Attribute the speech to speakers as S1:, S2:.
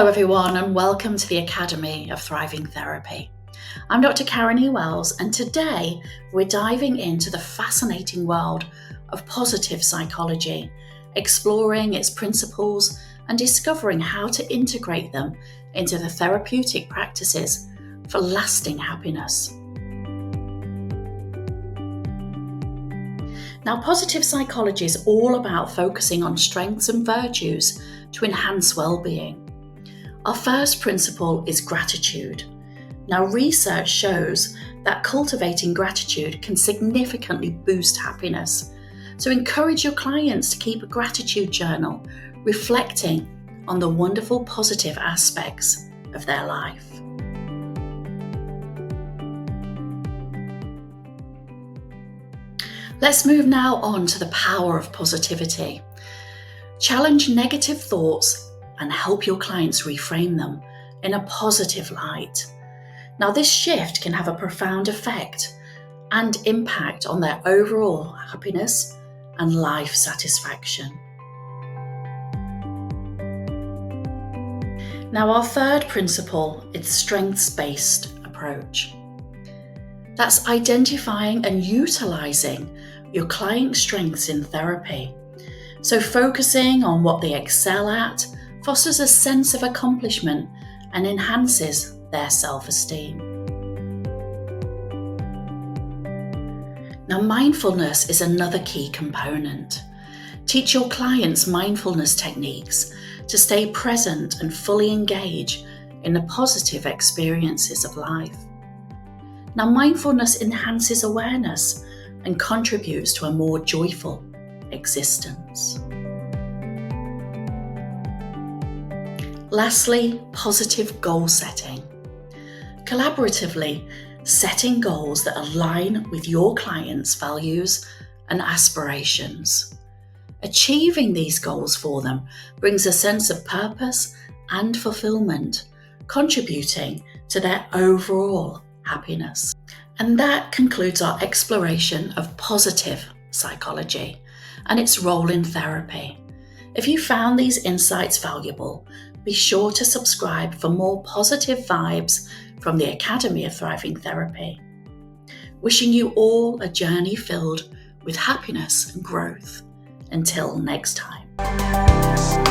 S1: Hello everyone and welcome to the Academy of Thriving Therapy. I'm Dr. Karen E. Wells and today we're diving into the fascinating world of positive psychology, exploring its principles and discovering how to integrate them into the therapeutic practices for lasting happiness. Now, positive psychology is all about focusing on strengths and virtues to enhance well-being. Our first principle is gratitude. Now, research shows that cultivating gratitude can significantly boost happiness. So encourage your clients to keep a gratitude journal, reflecting on the wonderful positive aspects of their life. Let's move now on to the power of positivity. Challenge negative thoughts and help your clients reframe them in a positive light. Now, this shift can have a profound effect and impact on their overall happiness and life satisfaction. Now, our third principle is strengths-based approach. That's identifying and utilizing your client's strengths in therapy. So focusing on what they excel at fosters a sense of accomplishment and enhances their self-esteem. Now, mindfulness is another key component. Teach your clients mindfulness techniques to stay present and fully engage in the positive experiences of life. Now, mindfulness enhances awareness and contributes to a more joyful existence. Lastly, positive goal setting. Collaboratively, setting goals that align with your clients' values and aspirations. Achieving these goals for them brings a sense of purpose and fulfillment, contributing to their overall happiness. And that concludes our exploration of positive psychology and its role in therapy. If you found these insights valuable, be sure to subscribe for more positive vibes from the Academy of Thriving Therapy. Wishing you all a journey filled with happiness and growth. Until next time.